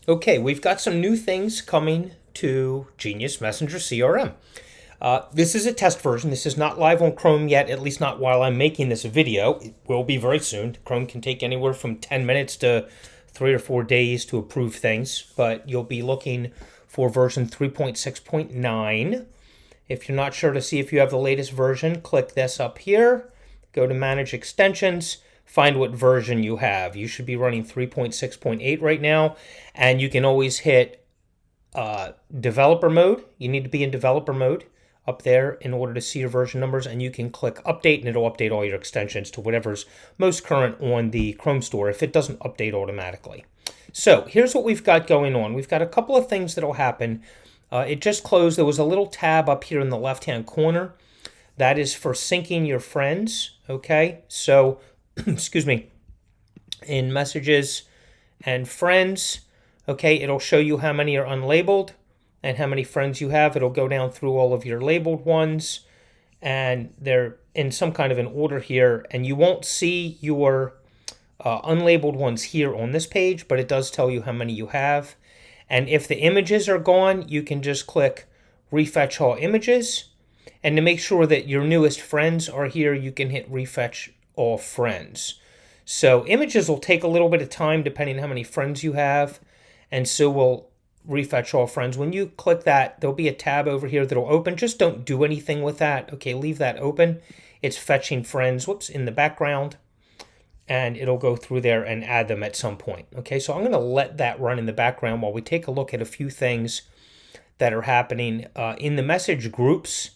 Okay, we've got some new things coming to Genius Messenger CRM. This is a test version. This is not live on Chrome yet, at least not while I'm making this video. It will be very soon. Chrome can take anywhere from 10 minutes to 3 or 4 days to approve things, but you'll be looking for version 3.6.9. If you're not sure to see if you have the latest version, click this up here, go to Manage Extensions, find what version you have. You should be running 3.6.8 right now, and you can always hit developer mode. You need to be in developer mode up there in order to see your version numbers, and you can click update and it'll update all your extensions to whatever's most current on the Chrome store if it doesn't update automatically. So here's what we've got going on. We've got a couple of things that'll happen. It just closed. There was a little tab up here in the left-hand corner. That is for syncing your friends, okay? So, excuse me, in messages and friends, okay, it'll show you how many are unlabeled and how many friends you have. It'll go down through all of your labeled ones, and they're in some kind of an order here, and you won't see your unlabeled ones here on this page, but it does tell you how many you have. And if the images are gone, you can just click refetch all images. And to make sure that your newest friends are here, you can hit refetch all friends. So images will take a little bit of time depending on how many friends you have. And so we'll refetch all friends. When you click that, there'll be a tab over here that'll open. Just don't do anything with that. Okay, leave that open. It's fetching friends, in the background. And it'll go through there and add them at some point. Okay, so I'm going to let that run in the background while we take a look at a few things that are happening in the message groups.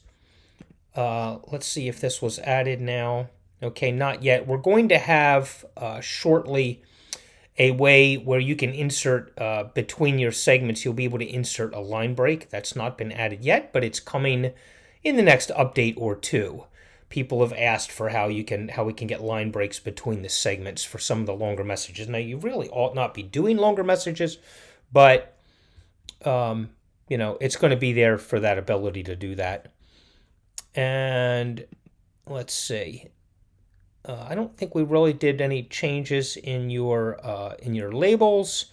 Let's see if this was added now. Okay, not yet. We're going to have shortly a way where you can insert between your segments. You'll be able to insert a line break. That's not been added yet, but it's coming in the next update or two. People have asked for how we can get line breaks between the segments for some of the longer messages. Now, you really ought not be doing longer messages, but it's going to be there for that ability to do that. And let's see. I don't think we really did any changes in your labels.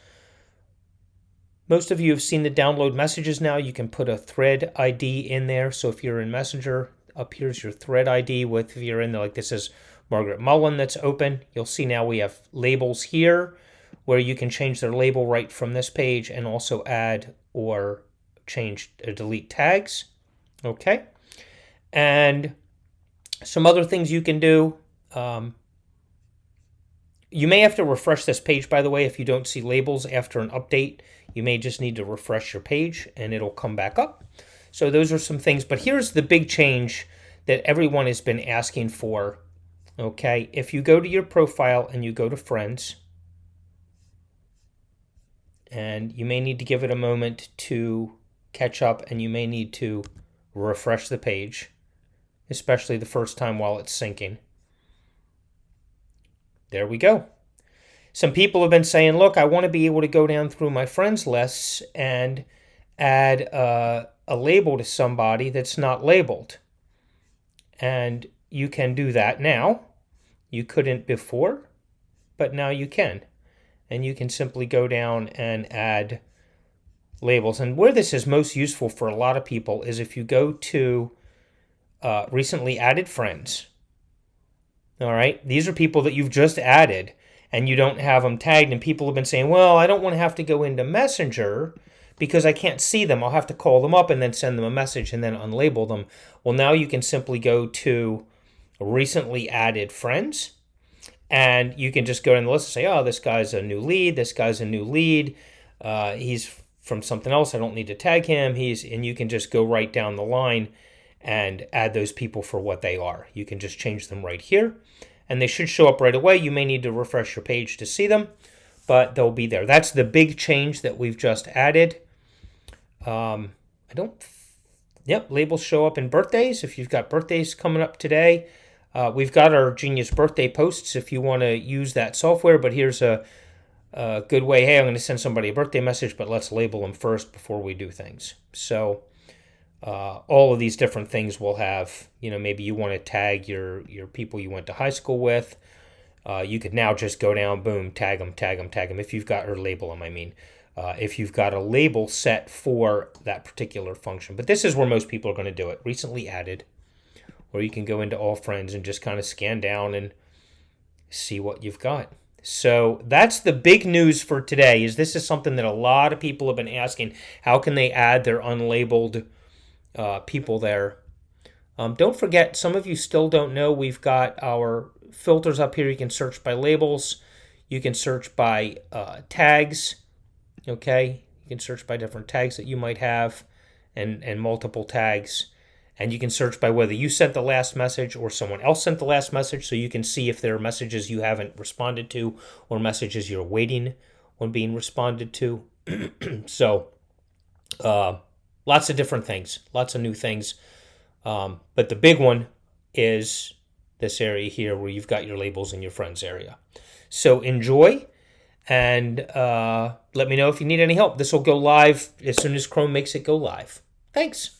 Most of you have seen the download messages now. You can put a thread ID in there. So if you're in Messenger, up here's your thread ID if you're in there, like this is Margaret Mullen that's open. You'll see now we have labels here where you can change their label right from this page and also add or change or delete tags. Okay. And some other things you can do. You may have to refresh this page, by the way, if you don't see labels after an update. You may just need to refresh your page and it'll come back up. So those are some things. But here's the big change that everyone has been asking for. Okay, if you go to your profile and you go to friends, and you may need to give it a moment to catch up and you may need to refresh the page, especially the first time while it's syncing. There we go. Some people have been saying, look, I want to be able to go down through my friends lists and add a label to somebody that's not labeled. And you can do that now. You couldn't before, but now you can. And you can simply go down and add labels. And where this is most useful for a lot of people is if you go to recently added friends. All right, these are people that you've just added and you don't have them tagged. And people have been saying, well, I don't want to have to go into Messenger because I can't see them. I'll have to call them up and then send them a message and then unlabel them. Well, now you can simply go to recently added friends and you can just go in the list and say, oh, this guy's a new lead. This guy's a new lead. He's from something else. I don't need to tag him. And you can just go right down the line and add those people for what they are. You can just change them right here and they should show up right away. You may need to refresh your page to see them, but they'll be there. That's the big change that we've just added. Labels show up in birthdays. If you've got birthdays coming up today, we've got our Genius birthday posts if you want to use that software, but here's a good way. Hey, I'm going to send somebody a birthday message, but let's label them first before we do things. So all of these different things will have, maybe you want to tag your people you went to high school with. You could now just go down, boom, tag them. If you've got, or label them, if you've got a label set for that particular function. But this is where most people are going to do it. Recently added, or you can go into all friends and just kind of scan down and see what you've got. So that's the big news for today. This is something that a lot of people have been asking. How can they add their unlabeled people there? Don't forget, some of you still don't know, we've got our filters up here. You can search by labels. You can search by tags. Okay, you can search by different tags that you might have, and multiple tags. And you can search by whether you sent the last message or someone else sent the last message, so you can see if there are messages you haven't responded to or messages you're waiting on being responded to. So lots of different things, lots of new things. But the big one is this area here where you've got your labels in your friends area. So enjoy, and let me know if you need any help. This will go live as soon as Chrome makes it go live. Thanks.